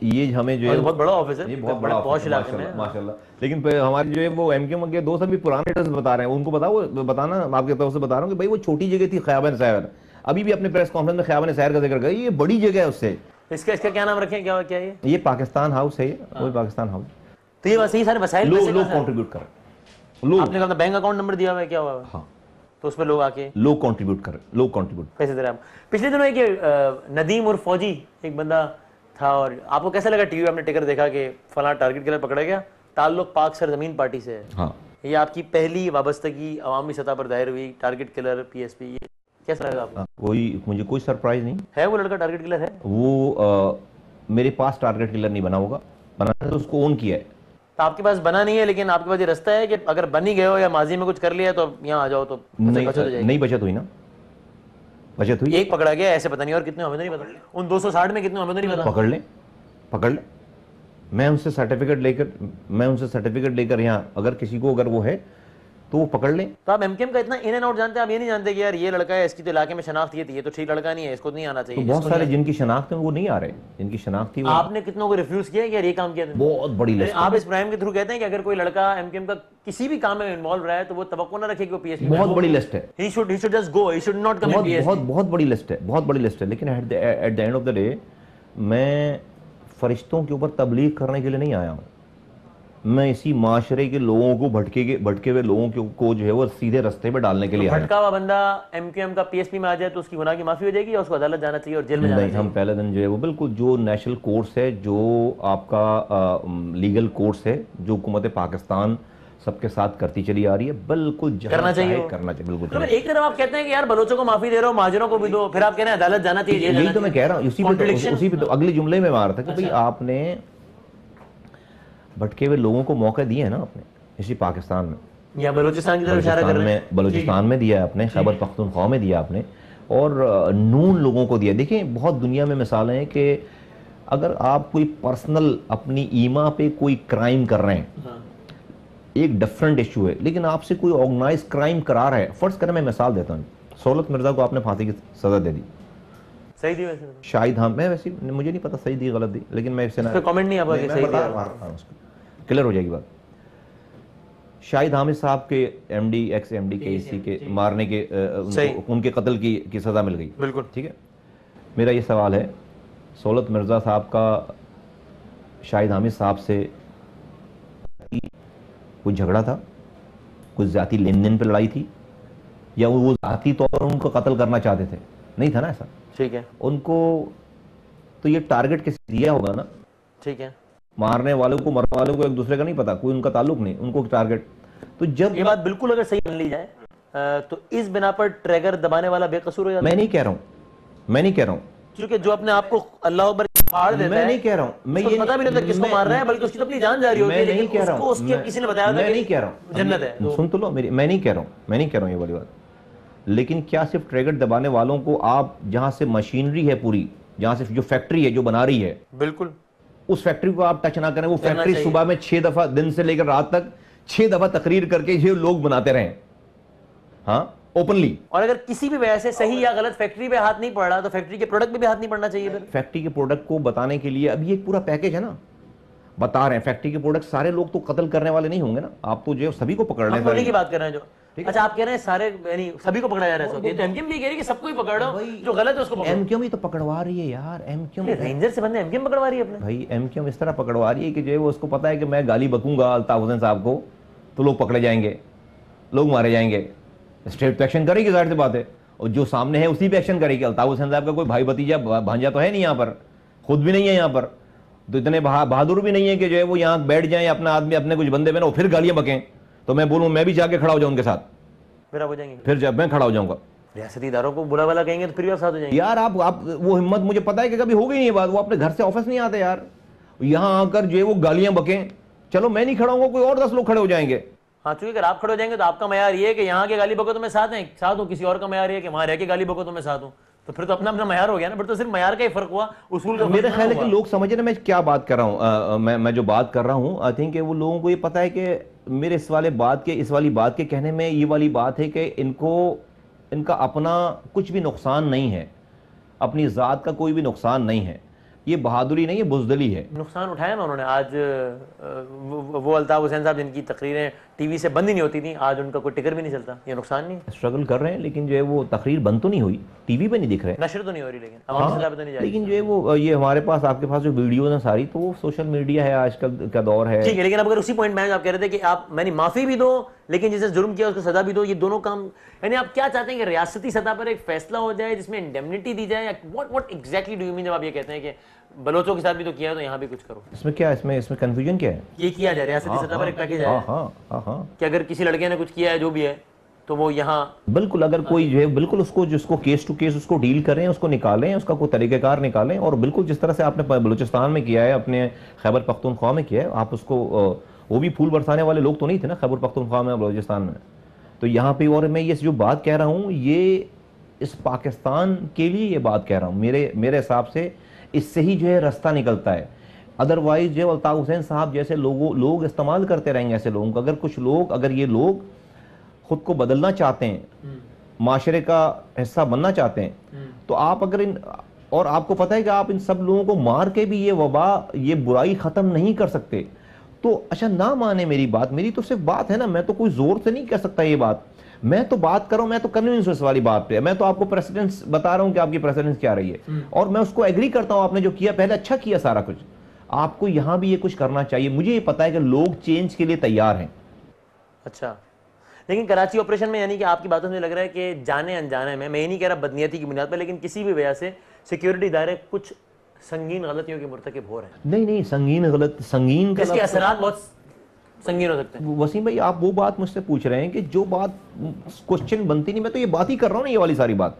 ये हमें जो है बहुत बड़ा ऑफिस है, ये बहुत बड़ा पॉश इलाके में माशाल्लाह। लेकिन हमारे जो है वो एमकेएम के दोस्त अभी पुराने एड्रेस बता रहे हैं, उनको बताना आपके तरफ से बता रहा हूँ कि भाई वो छोटी जगह थी ख़याबान सैर, अभी भी अपने प्रेस कॉन्फ्रेंस में ख़याबान सैर का जिक्र कर, ये बड़ी जगह है उससे। इसका क्या नाम रखें, क्या ये पाकिस्तान हाउस है, वही पाकिस्तान हाउस। तो ये बस यही सारे वसाइल लोग कंट्रीब्यूट कर रहे हैं। आपने कहा बैंक अकाउंट नंबर दिया हुआ है, क्या हुआ है? हाँ, तो उसमें लोग आके लोग कंट्रीब्यूट कर, लोग कंट्रीब्यूट पैसे दे रहे हैं। पिछले दिनों एक नदीम और फौजी एक बंदा था, और आपको कैसा लगा टीवी आपने टिकर देखा कि फलां टारगेट किलर पकड़ा गया, ताल्लुक पाक सरजमीन पार्टी से है? हाँ, ये आपकी पहली वाबस्तगी अवामी सतह पर दायर हुई, टारगेट किलर PSP, ये कैसा लगा आपको? मुझे कोई सरप्राइज नहीं है। वो लड़का टारगेट किलर है? वो मेरे पास टारगेट किलर नहीं बना होगा, बनाने तो उसको ओन किया है। तो आपके पास बना नहीं है, लेकिन आपके पास ये रास्ता है कि अगर बन ही गए हो या माजी में कुछ कर लिया तो यहाँ आ जाओ, तो नहीं बचत हुई ना, बचत हुई। एक पकड़ा गया, ऐसे पता नहीं और कितने हमें नहीं पता, उन 260 में कितने हमें नहीं पता। पकड़ ले, मैं उनसे सर्टिफिकेट लेकर यहाँ, अगर किसी को अगर वो है तो वो पकड़ ले। तो आप एमकेएम का इतना इन एंड आउट जानते हैं, आप ये नहीं जानते कि यार ये लड़का है, इसकी तो इलाके में शनाख्त ये थी, ये तो ठीक लड़का नहीं है, इसको नहीं आना चाहिए। तो बहुत सारे जिनकी शनाख्त है वो नहीं आ रहे, जिनकी शनाख्त थी। आपने कितनों को रिफ्यूज किया कि यार ये काम किया? बहुत बड़ी लिस्ट। आप इस प्राइम के थ्रू कहते हैं कि अगर कोई लड़का एमकेएम का किसी भी काम में इन्वॉल्व रहा है तो वो तवक्को ना रखे कि वो PSP। बहुत बड़ी लिस्ट है। He should just go, he should not come in PSP। बहुत बड़ी लिस्ट है, बहुत बड़ी लिस्ट है। लेकिन at the end of the day मैं फरिश्तों के ऊपर तबलीग करने के लिए नहीं आया हूँ। मैं इसी माशरे के लोगों को, भटके हुए लोगों को जो है वो सीधे रास्ते पे डालने के लिए आया। भटका हुआ बंदा एमकेएम का PSP में आ जाए तो उसकी गुनाह की माफी हो जाएगी या उसको अदालत जाना चाहिए और जेल में जाना चाहिए? हम पहले दिन जो है वो बिल्कुल जो नेशनल कोर्स है, जो आपका लीगल कोर्स है, जो हुकूमत पाकिस्तान सबके साथ करती चली आ रही है, बिल्कुल करना चाहिए बिल्कुल। तो एक तरफ आप कहते हैं कि यार बलोचों को माफी दे रहे हो, महाजनों को भी दो, फिर आप कह रहे हैं अदालत जाना चाहिए। यही तो मैं कह रहा हूँ, उसी पे तो अगले जुमले में मार था कि भाई आपने भटके हुए लोगों को मौके दिए हैं ना अपने इसी पाकिस्तान में, या बलूचिस्तान की तरफ इशारा कर रहे हैं। बलूचिस्तान में दिया है आपने, खैबर पख्तूनख्वा में दिया आपने, और नून लोगों को दिया। देखिए बहुत दुनिया में मिसालें हैं कि अगर आप कोई पर्सनल अपनी ईमा पे कोई क्राइम कर रहे हैं, एक डिफरेंट इशू है, लेकिन आपसे कोई ऑर्गेनाइज क्राइम करा रहा है। फर्ज करें, मैं मिसाल देता हूँ, सहूलत मिर्जा को आपने फांसी की सजा दे दी, सही थी वैसे, शाहिद हम, मैं वैसे मुझे नहीं पता सही दी गलत दी, लेकिन मैं इससे कमेंट नहीं आपका सही दिया, क्लियर हो जाएगी बात। शाहिद हामिद साहब के एमडी एक्स एमडी के इसी के मारने के उनके कत्ल की सजा मिल गई, बिल्कुल ठीक है। मेरा ये सवाल है, सहूलत मिर्जा साहब का शाहिद हामिद साहब से कोई झगड़ा था, कुछ जाती लेन देन पे लड़ाई थी, या वो जाती तौर पर उनको कत्ल करना चाहते थे? नहीं था ना ऐसा, ठीक है। उनको तो ये टारगेट किसी दिया होगा ना, ठीक है। मारने वालों को मरने वालों को एक दूसरे का नहीं पता, कोई उनका ताल्लुक नहीं, उनको टारगेट। तो जब ये बात बिल्कुल अगर सही मान ली जाए तो इस बिना पर ट्रिगर दबाने वाला बेकसूर हो जाता है। मैं नहीं कह रहा हूं क्योंकि जो अपने आप को अल्लाह अकबर फाड़ देता है, मैं नहीं कह रहा हूं, मैं ये पता भी नहीं होता किसको मार रहा है, बल्कि उसकी तो अपनी जान जा रही होती है। मैं नहीं कह रहा हूं, उसके किसी ने बताया था, मैं नहीं कह रहा हूं, जन्नत है, सुन तो लो मेरी, मैं नहीं कह रहा हूं ये वाली बात। लेकिन क्या सिर्फ ट्रिगर दबाने वालों को आप, जहां से मशीनरी है पूरी, जहां से जो फैक्ट्री है जो बना रही है, बिल्कुल उस फैक्ट्री को आप टच ना करें। वो फैक्ट्री सुबह में 6 दफा, दिन से लेकर रात तक 6 दफा तकरीर करके ये लोग बनाते रहे, हाँ, ओपनली। और अगर किसी भी वजह से सही या गलत फैक्ट्री पे हाथ नहीं पड़ रहा तो फैक्ट्री के प्रोडक्ट पे भी हाथ नहीं पड़ना चाहिए। फिर फैक्ट्री के प्रोडक्ट को बताने के लिए अभी एक पूरा पैकेज है ना, बता रहे हैं फैक्ट्री के प्रोडक्ट। सारे लोग तो कत्ल करने वाले नहीं होंगे ना, आप तो जो सभी को पकड़ रहे हैं, की बात कर रहे हैं जो। अच्छा, आप कह रहे हैं सारे, यानी सभी को पकड़ा जा रहा है। तो एमक्यूएम भी कह रही है कि सबको ही पकड़ो, जो गलत है उसको पकड़ो। एमक्यूएम ही तो पकड़वा रही है यार, एमक्यूएम रेंजर से बंदे एमक्यूएम पकड़वा रही है अपने। भाई एमक्यूएम इस तरह पकड़वा रही है कि जो है वो उसको पता है कि मैं गाली बकूंगा अल्ताफ हुसैन साहब को तो लोग पकड़े जाएंगे, लोग मारे जाएंगे। स्टेट पे एक्शन करेगी, जाहिर सी बात है, और जो सामने है उसी पे एक्शन करेगी। अल्ताफ हुसैन साहब का कोई भाई भतीजा भांजा तो है नहीं यहाँ पर, खुद भी नहीं है यहाँ पर, तो इतने बहादुर भी नहीं है कि जो है वो यहाँ बैठ जाए अपना आदमी, अपने कुछ बंदे बने, फिर गालियां बकें। तो मैं बोलूँ मैं भी जाके खड़ा हो जाऊँ उनके साथ, फिर आप हो जाएंगे, फिर जब मैं खड़ा हो जाऊंगा। रियासती इदारों को बुरा वाला कहेंगे तो फिर भी साथ हो जाएंगे। यार आप वो हिम्मत, मुझे पता है कि कभी हो गई नहीं बात, वो अपने घर से ऑफिस नहीं आते यार, यहाँ आकर जो है वो गालियां बकें। चलो मैं नहीं खड़ा होऊंगा, कोई और 10 लोग खड़े हो जाएंगे। हाँ, चूंकि अगर आप खड़े हो जाएंगे तो आपका मयार ये है कि यहाँ के गाली बको तो मैं साथ हूँ, किसी और का मयार ये है कि वहां रह के गाली बको तो मैं साथ हूँ, तो फिर तो अपना अपना मयार हो गया ना। फिर तो सिर्फ मयार का ही फर्क हुआ, उसूल का। मेरा ख्याल है कि लोग समझ रहे हैं मैं क्या बात कर रहा हूँ। मैं जो बात कर रहा हूँ, आई थिंक वो लोगों को ये पता है कि मेरे इस वाली बात के कहने में ये वाली बात है कि इनका अपना कुछ भी नुकसान नहीं है, अपनी ज़ात का कोई भी नुकसान नहीं है। ये बहादुरी नहीं है, बुज़दिली है। नुकसान उठाया ना उन्होंने। आज वो अल्ताफ हुसैन साहब जिनकी तकरीरें टीवी से बंद ही नहीं होती थी, आज उनका कोई टिकर भी नहीं चलता। ये नुकसान नहीं, स्ट्रगल कर रहे हैं, लेकिन जो है वो तकरीर बंद तो नहीं हुई, टीवी पे नहीं दिख रहे, नशर तो नहीं हो रही, लेकिन आवाम से तो नहीं जा रही। लेकिन जो है वो ये हमारे पास, आपके पास जो वीडियोज हैं सारी, तो वो सोशल मीडिया है, आजकल का दौर है। ठीक है, लेकिन अब अगर उसी पॉइंट में आप कह रहे थे कि आप मैंने माफी भी दो, लेकिन जिसे जुर्म किया उसको सजा भी दो, ये दोनों काम, यानी आप क्या चाहते हैं कि रियासती सतह पर एक फैसला हो जाए जिसमें इंडेमनिटी दी जाए, या what exactly do you mean जब आप ये कहते हैं कि बलोचों के साथ भी तो किया है तो यहाँ भी कुछ करो? इसमें क्या, इसमें कंफ्यूजन क्या है? ये किया जाए रियासती सतह पर एक पैकेज है कि अगर किसी लड़के ने कुछ किया है जो भी है तो वो यहाँ बिल्कुल, अगर कोई जो है बिल्कुल उसको, जिसको केस टू केस उसको डील करें, उसको निकालें, उसका कोई तरीक़ेकार निकालें, और बिल्कुल जिस तरह से आपने बलूचिस्तान में किया है, अपने खैबर पख्तूनख्वा में किया है, आप उसको, वो भी फूल बरसाने वाले लोग तो नहीं थे ना खैबर पख्तूनख्वा में, बलूचिस्तान में, तो यहाँ पे। और मैं ये जो बात कह रहा हूँ, ये इस पाकिस्तान के लिए ये बात कह रहा हूँ, मेरे हिसाब से इससे ही जो है रास्ता निकलता है। अदरवाइज जो अल्ताफ हुसैन साहब जैसे लोग इस्तेमाल करते रहेंगे ऐसे लोगों को। अगर ये लोग खुद को बदलना चाहते हैं, माशरे का हिस्सा बनना चाहते हैं, तो आप अगर और आपको पता है कि आप इन सब लोगों को मार के भी ये वबा, ये बुराई ख़त्म नहीं कर सकते, तो अच्छा ना माने मेरी बात, मेरी तो सिर्फ बात है ना, मैं तो कोई जोर से नहीं कह सकता ये बात, मैं तो बात कर रहा हूं, मैं तो कन्विंस वाली बात पे, मैं तो आपको प्रेसिडेंस बता रहा हूं कि आपकी प्रेसिडेंस क्या रही है, और मैं उसको एग्री करता हूं। आपने जो किया पहले अच्छा किया सारा कुछ, आपको यहां भी ये कुछ करना चाहिए। मुझे ये पता है कि लोग चेंज के लिए तैयार हैं। अच्छा, लेकिन कराची ऑपरेशन में, यानी कि आपकी बातों से लग रहा है कि जाने अनजाने में, मैं ये नहीं कह रहा बदनीयती की बुनियाद पर, लेकिन किसी भी वजह से सिक्योरिटी इदारे कुछ संगीन गलतियों के मुर्तकिब हो रहे हैं। नहीं, संगीन इसके असरात बहुत संगीन हो सकते हैं। वसीम भाई, आप वो बात मुझसे पूछ रहे हैं कि जो बात क्वेश्चन बनती नहीं, मैं तो ये बात ही कर रहा हूँ ना, ये वाली सारी बात।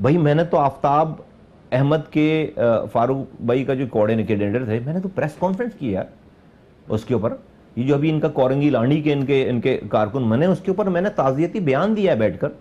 भाई मैंने तो आफ्ताब अहमद के फारूक भाई का जो कोऑर्डिनेटर थे, मैंने तो प्रेस कॉन्फ्रेंस की यार उसके ऊपर, ये जो अभी इनका कोरंगी लांडी के इनके इनके कारकुन बने, उसके ऊपर मैंने ताज़ियती बयान दिया है बैठकर।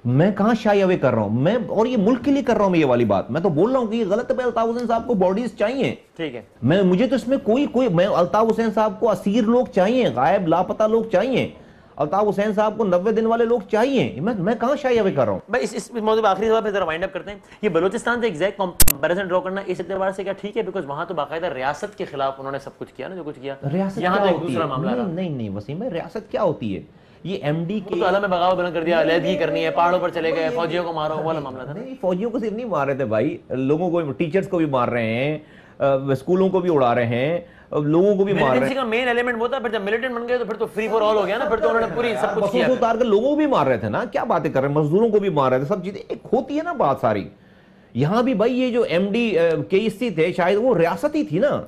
मैं कहां शाई अवे कर रहा हूं मैं, और ये मुल्क के लिए कर रहा हूं मैं ये वाली बात। मैं तो बोल रहा हूं कि ये गलत है। अल्ताफ हुसैन साहब को बॉडीज चाहिए, ठीक है, मैं मुझे तो इसमें कोई मैं अल्ताफ हुसैन साहब को असीर लोग चाहिए, गायब लापता लोग चाहिए, अल्ताफ हुसैन साहब को 90 दिन वाले लोग चाहिए। मैं कहां शाई अवे कर रहा हूं भाई। इस मौजूद पे आखिरी सवाल जरा वाइंड अप करते हैं। ये बलूचिस्तान से एग्जैक्ट कंपैरिजन ड्रॉ करना इस एतबार से क्या ठीक है, बिकॉज वहां तो बाकायदा रियासत के खिलाफ उन्होंने सब कुछ किया ना, जो कुछ किया। रियासत यहाँ क्या तो एक होती दूसरा है? मामला रहा। नहीं वसीम भाई, रियासत क्या होती है? ये एमडी के तो आलम में बगावत बुलंद कर दिया, अलहदगी करनी है, पहाड़ों पर चले गए, फौजियों को मारो, वाला मामला था। नहीं, फौजियों को सिर्फ नहीं मार रहे थे भाई, लोगों को, टीचर्स को भी मार रहे हैं, स्कूलों को भी उड़ा रहे हैं, लोगों को भी मार रहे हैं। का मेन एलिमेंट वो था, फिर जब मिलिटेंट बन गए तो फिर तो फ्री फॉर ऑल हो गया ना, फिर तो उन्होंने पूरी सब कुछ किया। उतार कर लोगों को भी मार रहे थे ना, क्या बातें कर रहे हैं, मजदूरों को भी मार रहे थे, सब चीजें एक होती है ना बात सारी। यहां भी भाई ये जो एमडी केईसी थे, शायद वो रियासत ही थी ना।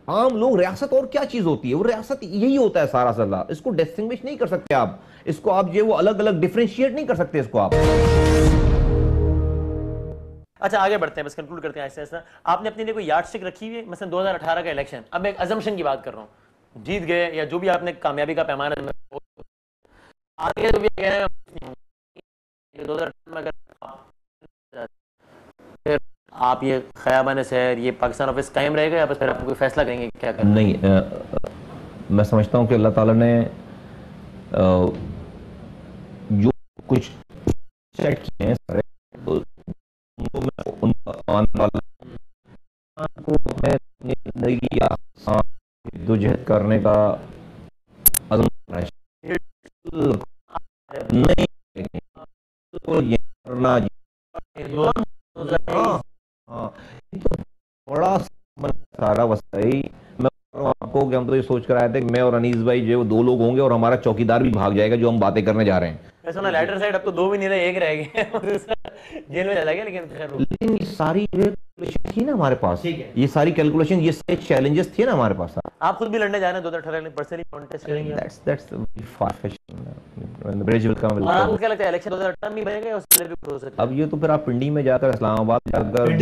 आम लोग, रियासत और क्या चीज होती है? वो रियासत यही होता है सारा सल्ला। इसको डिस्टिंग्विश नहीं कर सकते आप, इसको आप जो वो अलग अलग डिफरेंशिएट नहीं कर सकते इसको आप। अच्छा, आगे बढ़ते हैं, बस कंक्लूड करते हैं ऐसा ऐसा। आपने अपने लिए कोई यार्डस्टिक रखी हुई है? मसलन 2018 का इलेक्शन, अब मैं एक अजम्पशन की बात कर रहा हूँ, जीत गए या जो भी आपने कामयाबी का पैमाना आगे तो भी कह रहे हैं 2018 में अगर फिर आप ये ख़याबान शहर, ये पाकिस्तान ऑफिस कायम रहेगा या बस फिर आप कोई फैसला करेंगे क्या करना? नहीं, मैं समझता हूँ कि अल्लाह ताला ने जो कुछ सेट किए हैं सारे, को अपनी जिंदगी आसान जद्दोजहद करने का अज़म नहीं तो ये करना बड़ा सारा वसई। मैं आपको हम तो ये सोच कर आए थे कि मैं और अनीस भाई जो दो लोग होंगे और हमारा चौकीदार भी भाग जाएगा जो हम बातें करने जा रहे हैं। ऐसा लाइटर साइड अब तो दो भी नहीं रहे, एक रह गए, जेल में चला गया। लेकिन ये सारी कैलकुलेशन थी ना हमारे पास, ये सारी कैलकुलेशन, ये सारे चैलेंजेस थे ना हमारे पास। आप खुद भी लड़ने जा रहे हैं 2018 में, पर्सनली कॉन्टेस्ट करेंगे? That's bridge will come. और आपको क्या लगता है इलेक्शन 2018 में बनेगा या उससे भी हो सकता है? अब ये तो फिर आप पिंडी में जाकर, इस्लामाबाद जाकर,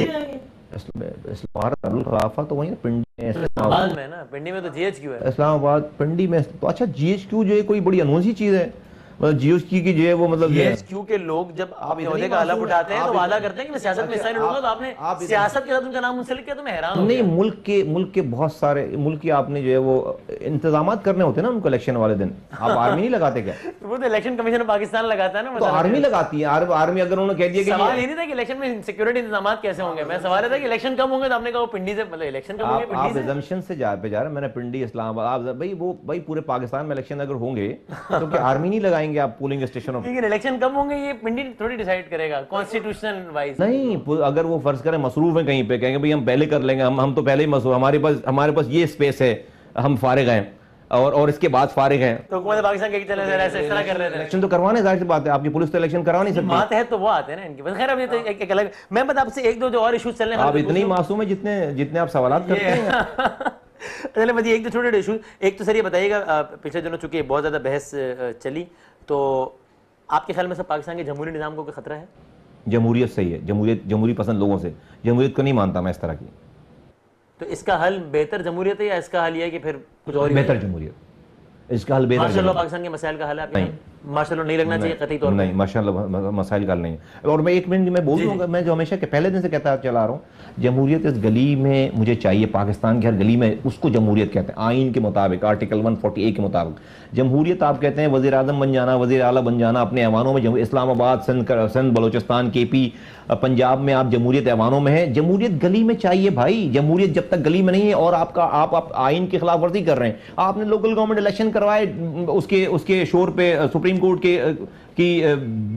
इस्लामाबाद तो वही पिंडी में ना, पिंडी में तो जीएचक्यू है। इस्लामाबाद पिंडी में तो अच्छा, जीएचक्यू जो है कोई बड़ी अनोखी चीज है, मतलब जीएचक्यू की जो है वो, मतलब जीएचक्यू के लोग जब आप ओहदे का अलग उठाते हैं तो वादा करते हैं कि मैं सियासत में हिस्सा नहीं लूंगा, तो आपने सियासत के साथ उनका नाम मुंसलिक किया तो मैं हैरान हूं। नहीं, मुल्क के बहुत सारे मुल्क की आपने जो है वो इंतजाम करने होते हैं ना उनको इलेक्शन वाले दिन। आप आर्मी नहीं लगाते क्या? वो तो इलेक्शन कमीशन ऑफ पाकिस्तान लगाता है ना, तो आर्मी लगाती है। आर्मी अगर उन्होंने कह दिया कि सवाल ये नहीं था कि इलेक्शन में सिक्योरिटी इंतजाम कैसे होंगे, मैं सवाल था कि इलेक्शन कब होंगे, तो आपने कहा वो पिंडी से, मतलब इलेक्शन कब होंगे पिंडी से। आप assumption से जा रहे हैं, मैंने पिंडी इस्लामाबाद, आप भाई पूरे पाकिस्तान में इलेक्शन अगर होंगे तो क्या आर्मी नहीं लगाएंगे आप पोलिंग स्टेशन? लेकिन इलेक्शन कब होंगे ये पिंडी थोड़ी डिसाइड करेगा कॉन्स्टिट्यूशनल वाइज। नहीं, अगर वो फर्ज करें मसरूफ है कहीं पे, कहेंगे भाई हम पहले कर लेंगे, हम तो पहले ही मसरूफ, हमारे पास ये स्पेस है, हम फारिग हैं और इसके बाद फारिग हैं, तो हुकूमत पाकिस्तान के चले ऐसे इस तरह कर रहे थे। इलेक्शन तो करवाने, जाहिर सी बात है, आपकी पुलिस तो इलेक्शन करवा नहीं सकती। बात है तो वो आते हैं ना इनकी, बस खैर अब ये तो एक अलग। मैं बता आपसे एक दो जो और इश्यूज चलने, आप इतने ही मासूम है जितने आप सवालात करते हैं। चले बताइए एक दो छोटे इशू। एक तो सर ये बताइएगा, पिछले दिनों चूंकि बहुत ज्यादा बहस चली, तो आपके ख्याल में सब पाकिस्तान के जमहूरी निज़ाम को कोई खतरा है? जमहूरियत सही है, जमहूरी पसंद लोगों से, जमहूरियत को नहीं मानता मैं इस तरह की। तो इसका हल बेहतर जमहूरियत है या इसका हल ये है कि फिर कुछ और बेहतर जमहूरियत? इसका हल बेहतर माशाअल्लाह पाकिस्तान के मसाइल का हल है? नहीं, माशाअल्लाह नहीं लगना चाहिए कतई तौर पर। नहीं, माशाअल्लाह मसाइल का हल नहीं है। और मैं एक मिनट मैं बोल दूंगा, मैं जो हमेशा के पहले दिन से कहता चला रहा हूँ, जमहूरियत इस गली में मुझे चाहिए, पाकिस्तान की हर गली में, उसको जमहूरियत कहते हैं आइन के मुताबिक, आर्टिकल 140A के मुताबिक। जमहूरियत आप कहते हैं वज़ीर आज़म बन जाना, वज़ीर आला बन जाना अपने ऐवानों में, इस्लामाबाद, सिंध, बलोचिस्तान, KP, पंजाब में आप जमहूरियत ऐवानों में है। जमहूरियत गली में चाहिए भाई, जमहूरियत जब तक गली में नहीं है और आप आइन की खिलाफ वर्जी कर रहे हैं। आपने लोकल गवर्नमेंट इलेक्शन करवाए, उसके शोर पे सुप्रीम कोर्ट की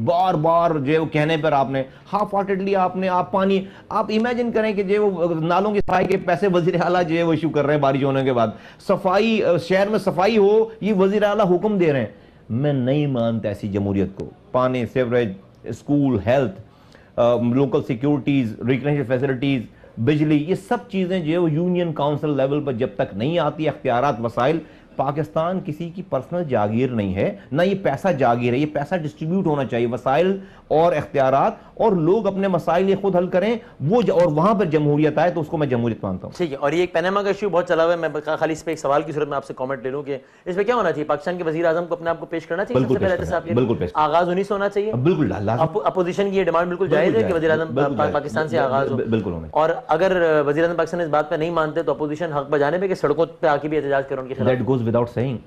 बार बार जो कहने पर आपने हाफ हार्टेडली आप पानी, आप इमेजिन करें कि जो नालों की सफाई के पैसे वज़ीर आला जो है वो इशू कर रहे हैं बारिश होने के बाद, सफाई शहर में सफाई हो ये वज़ीर आला हुक्म दे रहे हैं। मैं नहीं मानता ऐसी जमहूरियत को। पानी, sewerage, school, health, local securities, recreational facilities, बिजली, ये सब चीज़ें जो है वो यूनियन काउंसिल लेवल पर जब तक नहीं आती, अख्तियारात, वसाइल, पाकिस्तान किसी की पर्सनल जागीर नहीं है, ना ये पैसा जागीर है, ये पैसा डिस्ट्रीब्यूट होना चाहिए, वसाइल और इख्तियारात, और लोग अपने मसाइल ये खुद हल करें, वो और वहां पर जमहूरियत आए तो उसको मैं जमहूरियत मानता हूँ। ठीक है, और ये एक पनामा का इशू बहुत चला हुआ है, मैं खाली इस पे एक सवाल की सूरत में आपसे कमेंट ले लूं कि इसमें क्या होना चाहिए, पाकिस्तान के वजीर आजम को अपने आप को पेश करना चाहिए सबसे पहले एहतसाब के लिए? बिल्कुल पेश, आगाज उन्हीं से होना चाहिए, बिल्कुल। अपोजिशन की ये डिमांड बिल्कुल जायज है कि वजीर आजम पाकिस्तान से आगाज हो, बिल्कुल होना। और अगर वजीर आजम पाकिस्तान इस बात पे नहीं मानते तो अपोजिशन हक बजाने पे कि सड़कों पे आके भी एहतजाज करें उनके खिलाफ। That goes without saying.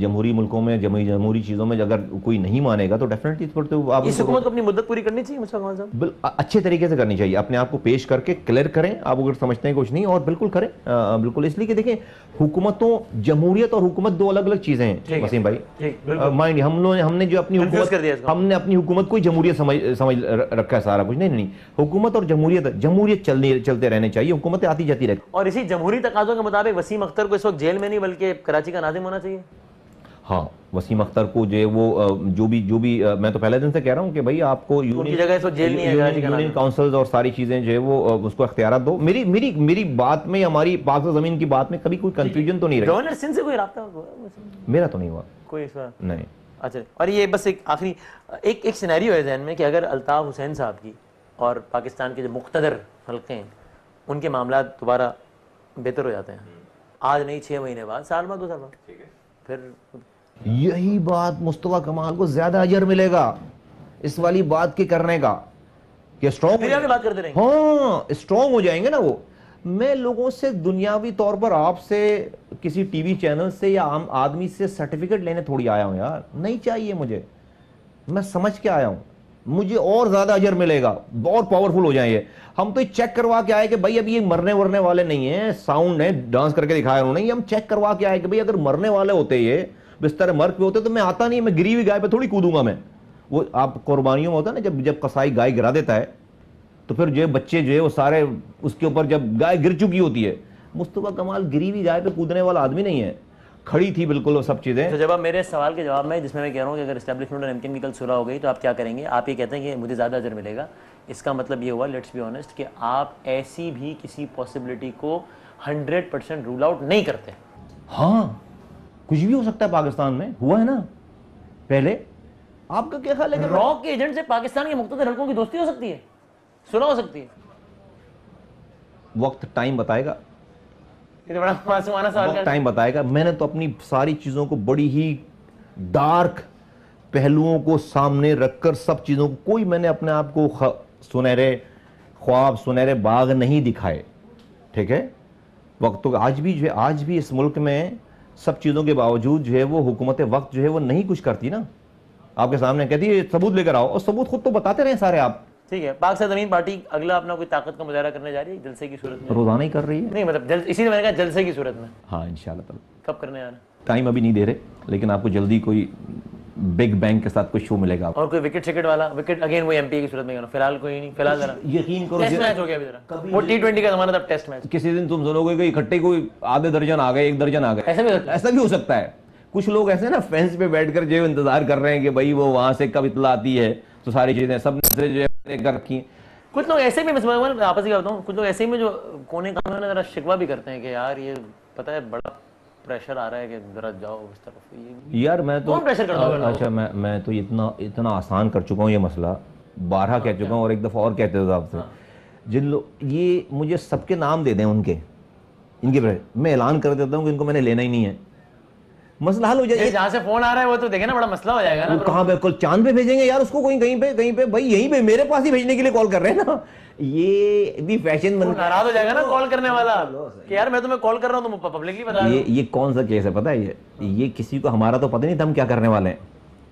जमहूरी मुल्कों में जमहूरी चीजों में अगर कोई नहीं मानेगा तो डेफिनेटली इस हुकूमत को अपनी मुद्दत पूरी करनी चाहिए मुस्तफा कमाल साहब, अच्छे तरीके से करनी चाहिए, अपने आप को पेश करके क्लियर करें, आप अगर समझते हैं कुछ नहीं, और बिल्कुल करें, बिल्कुल। इसलिए कि देखें, हुकूमतों, जमहूरियत और हुकूमत दो अलग अलग चीजें हैं वसीम भाई, माइंड। हमने जो अपनी हुकूमत को जमहूरियत समझ रखा है सारा कुछ, नहीं नहीं, हुकूमत और जमहूरियत चलते रहने चाहिए, हुकूमतें आती जाती रहती। और इसी जमहूरी तकाज़ों के मुताबिक वसीम अख्तर को इस वक्त जेल में नहीं बल्कि कराची का नाज़िम होना चाहिए। हाँ, वसीम अख्तर को जो है वो जो भी मैं तो पहले दिन से कह रहा हूँ कि भाई आपको यूनियन काउंसिल्स और सारी चीजें जो है वो उसको अख्तियार दो। मेरी बात में, हमारी पाक ज़मीन की बात में कभी कोई कंफ्यूजन तो नहीं रही। गवर्नर सिंध से कोई राब्ता मेरा तो नहीं हुआ कोई इस बार नहीं। अच्छा, और ये बस एक आखिरी एक सिनेरियो है जहन में कि अगर अल्ताफ हुसैन साहब की और पाकिस्तान के जो मुख्तदर हल्के हैं उनके मामला दोबारा बेहतर हो जाते हैं, आज नहीं 6 महीने बाद, साल बाद, 2 साल बाद, फिर यही बात मुस्तफा कमाल को ज्यादा अजर मिलेगा इस वाली बात के करने का कि स्ट्रॉन्ग बात करते रहेंगे। हाँ, स्ट्रॉन्ग हो जाएंगे ना वो। मैं लोगों से दुनियावी तौर पर, आपसे, किसी टीवी चैनल से या आम आदमी से सर्टिफिकेट लेने थोड़ी आया हूं यार, नहीं चाहिए मुझे, मैं समझ के आया हूं, मुझे और ज्यादा अजर मिलेगा, और पावरफुल हो जाएंगे। हम तो चेक करवा के आए कि भाई अभी ये मरने वरने वाले नहीं है, साउंड है, डांस करके दिखाया उन्होंने, हम चेक करवा के आए कि भाई अगर मरने वाले होते, ये बिस्तर मर्ग पे होते तो मैं आता नहीं, मैं गिरी हुई गाय पे थोड़ी कूदूंगा मैं। वो आप कुर्बानियों में होता है ना, जब कसाई गाय गिरा देता है तो फिर जो बच्चे जो है वो सारे उसके ऊपर, जब गाय गिर चुकी होती है, मुस्तफा कमाल गिरी हुई गाय पे कूदने वाला आदमी नहीं है, खड़ी थी बिल्कुल वो सब चीजें। तो जब आप मेरे सवाल के जवाब में, जिसमें मैं कह रहा हूँ कि अगर एस्टैब्लिशमेंट और एमकेएम की कल सुलह हो गई तो आप क्या करेंगे, आप ये कहते हैं कि मुझे ज़्यादा अजर मिलेगा, इसका मतलब ये हुआ, लेट्स बी ऑनेस्ट, कि आप ऐसी भी किसी पॉसिबिलिटी को 100% रूल आउट नहीं करते। हाँ, कुछ भी हो सकता है, पाकिस्तान में हुआ है ना पहले। आपका क्या ख्याल है? रॉक के एजेंट से पाकिस्तान के मुख्तलिफ हल्कों की दोस्ती हो सकती है, सुलह हो सकती है? वक्त टाइम बताएगा, ये तो बड़ा मासूमाना सवाल है। टाइम बताएगा। मैंने तो अपनी सारी चीजों को बड़ी ही डार्क पहलुओं को सामने रखकर सब चीजों को, कोई मैंने अपने आप को सुनहरे ख्वाब, सुनहरे बाग नहीं दिखाए, ठीक है। वक्त तो आज भी जो है, आज भी इस मुल्क में सब चीजों के बावजूद जो है वो हुकूमत वक्त जो है वो नहीं कुछ करती ना, आपके सामने कहती है सबूत लेकर आओ, और सबूत खुद तो बताते रहे सारे आप। ठीक है, पाक से ज़मीन पार्टी अगला अपना कोई ताकत का मुजाहरा करने जा रही है जलसे की सूरत में? रोजाना ही कर रही है। नहीं मतलब इसी मैंने कहा जलसे की सूरत में। हाँ, इंशाल्लाह। कब करने आना? टाइम अभी नहीं दे रहे, लेकिन आपको जल्दी कोई बिग बैंग के साथ कोई शो मिलेगा। और कोई विकेट शिकेट वाला, विकेट अगेन वो एमपी की सूरत में, फिलहाल कोई नहीं, फिलहाल जरा यकीन करो टेस्ट मैच हो गया अभी जरा, वो T20 का जमाना था, टेस्ट मैच। किसी दिन तुम सुनोगे कि इकट्ठे कोई आधे दर्जन आ गए, 1 दर्जन आ गए, ऐसा भी हो सकता है। कुछ लोग ऐसे ना फेंस पे बैठकर जो इंतजार कर रहे हैं कि भाई वो वहां से कब इतला आती है, तो सारी चीजें सब ने जो है कर रखी। कुछ लोग ऐसे भी, मैं आपस ही बताऊं, कुछ लोग ऐसे में जो कोने कानों में जरा शिकवा भी करते हैं कि यार ये पता है बड़ा प्रेशर आ रहा है कि जरा जाओ उस तरफ। यार मैं तो प्रेशर करता हूं। अच्छा, मैं तो इतना आसान कर चुका हूँ ये मसला, 12 कह चुका हूँ, और एक दफा और कहते हो आपसे, जिन लोग ये मुझे सबके नाम दे दें उनके, इनके मैं ऐलान कर देता हूँ कि इनको मैंने लेना ही नहीं है, मसला हल हो जाएगा। जहाँ से फोन आ रहा है वो तो देखे ना, बड़ा मसला हो जाएगा ना। कहाँ पे, कल चांद पे भेजेंगे यार उसको, कहीं पे भाई, यहीं पे मेरे पास ही भेजने के लिए कॉल कर रहे हैं ना, ये भी फैशन बन, नाराज हो जाएगा ना कॉल करने वाला कि यार मैं तुम्हें कॉल कर रहा हूँ, तुम पब्लिकली बता। ये कौन सा केस है पता है? ये किसी को हमारा तो पता नहीं था हम क्या करने वाले हैं,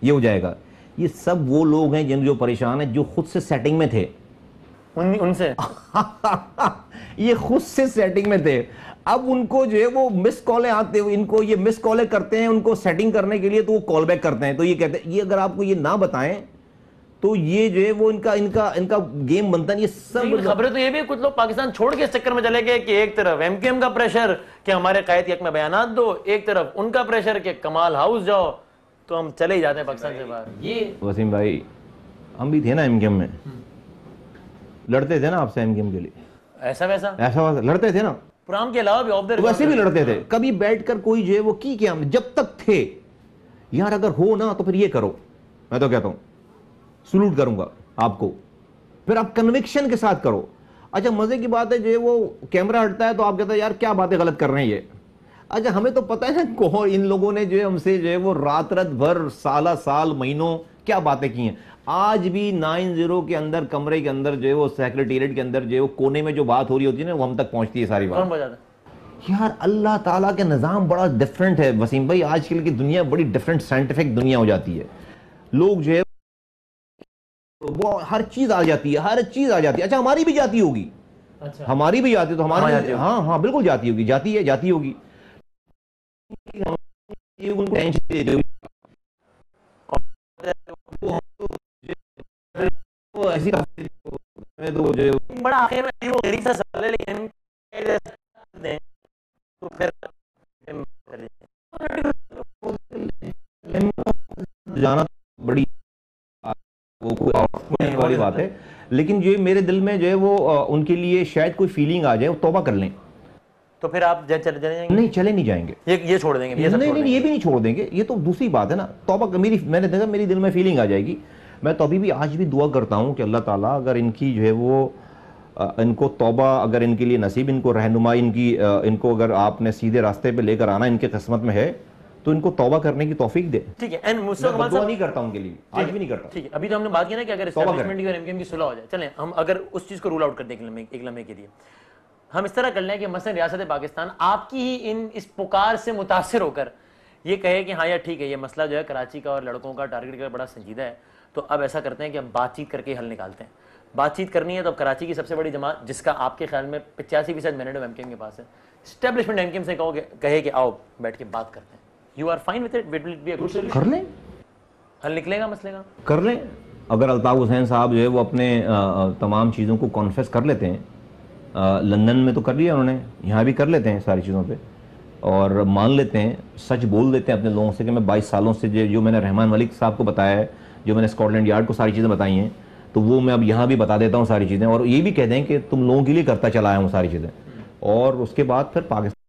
ये हो जाएगा। ये सब वो लोग हैं जिन जो परेशान है, जो खुद से सेटिंग में थे, उनसे ये खुद से सेटिंग में थे। अब उनको जो है वो मिस कॉलें आते हुए, इनको ये मिस कॉलें करते हैं उनको सेटिंग करने के लिए, तो वो कॉल बैक करते हैं, तो ये कहते हैं, ये अगर आपको ये ना बताएं तो ये जो है वो इनका गेम बनता है। ये सब खबरें तो ये भी, कुछ लोग पाकिस्तान छोड़ के इस चक्कर में चले गए कि एक तरफ एमकेएम का प्रेशर कि हमारे कायद हक में बयानात दो, एक तरफ उनका प्रेशर कि कमाल हाउस जाओ, तो हम चले ही जाते हैं पाकिस्तान से बाहर। ये वसीम भाई, हम भी थे ना एमकेएम में, लड़ते थे ना आपसे एमकेएम के लिए, ऐसा वैसा लड़ते थे ना। प्रोग्राम के अलावा भी ऑफ द वैसे भी लड़ते थे, कभी बैठकर कोई जो है वो की क्या जब तक थे यार, अगर हो ना तो फिर ये करो, मैं तो कहता हूं सलूट करूंगा आपको, फिर आप कन्विक्शन के साथ करो। अच्छा मजे की बात है जो है वो कैमरा हटता है तो आप कहते हैं यार क्या बातें गलत कर रहे हैं ये। अच्छा हमें तो पता है ना कौन इन लोगों ने जो है हमसे जो है वो रात रात भर साल महीनों क्या बातें की हैं। आज भी 90 के अंदर कमरे के अंदर जो है वो सेक्रेटेरिएट के अंदर जो है वो कोने में जो बात हो रही होती है ना वो हम तक पहुंचती है सारी बात। यार अल्लाह ताला के निज़ाम बड़ा डिफरेंट है वसीम भाई, आजकल की दुनिया बड़ी डिफरेंट साइंटिफिक दुनिया हो जाती है। लोग जो है वो हर चीज आ जाती है, हर चीज आ जाती है। अच्छा हमारी भी जाती होगी, अच्छा हमारी भी जाती है तो हमारी हाँ हाँ बिल्कुल जाती होगी, जाती है जाती होगी। उनको टेंशन दे दो वो ऐसी तो जो बड़ा आखिर में वो गरीब सा सवाल है, लेकिन तो फिर जाना बड़ी वाली बात है, लेकिन जो मेरे दिल में जो है वो उनके लिए शायद कोई फीलिंग आ जाए, वो तौबा कर लें। तो फिर आप चले जाएंगे? नहीं चले नहीं जाएंगे, ये छोड़ देंगे, ये नहीं नहीं ये भी नहीं छोड़ देंगे, ये तो दूसरी बात है ना। तौबा मैंने देखा मेरी दिल में फीलिंग आ जाएगी। मैं तो अभी भी आज भी दुआ करता हूँ कि अल्लाह ताला अगर इनकी जो है वो इनको तौबा अगर इनके लिए नसीब, इनको रहनुमाई, इनको अगर आपने सीधे रास्ते पे लेकर आना इनके किस्मत में है तो इनको तौबा करने की तौफीक दे। ठीक है, एंड मुझसे दुआ नहीं करता उनके लिए, आज भी नहीं करता। ठीक है, अभी तो हमने बात की ना कि अगर एस्टैब्लिशमेंट की और एमकेएम की सुलह हो जाए, चलें हम अगर उस चीज को रूल आउट कर दें एक लम्हे के लिए, हम इस तरह कर लें कि मसलन रियासत पाकिस्तान आपकी ही इस पुकार से मुतासिर होकर ये कहे कि हाँ यार ठीक है, ये मसला जो है कराची का और लड़कों का टारगेट का बड़ा संजीदा है, तो अब ऐसा करते हैं कि हम बातचीत करके हल निकालते हैं। बातचीत करनी है तो अब कराची की सबसे बड़ी जमात, जिसका आपके ख्याल में 85% मैंडेट एमकेएम के पास है, एस्टैब्लिशमेंट एमकेएम से कहे कि आओ बैठ के बात करते हैं। You are fine with it? Will it be a good solution? कर लें, हल निकलेगा मसले का, कर लें। अगर अल्ताफ हुसैन साहब जो है वो अपने तमाम चीज़ों को कॉन्फेस कर लेते हैं, लंदन में तो कर लिया उन्होंने, यहाँ भी कर लेते हैं सारी चीज़ों पे, और मान लेते हैं, सच बोल देते हैं अपने लोगों से कि मैं 22 सालों से जो मैंने रहमान मलिक साहब को बताया है, जो मैंने स्कॉटलैंड यार्ड को सारी चीज़ें बताई हैं, तो वो मैं अब यहाँ भी बता देता हूँ सारी चीज़ें, और ये भी कह दें कि तुम लोगों के लिए करता चला आया हूँ सारी चीज़ें। और उसके बाद फिर पाकिस्तान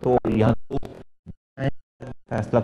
तो यहाँ फैसला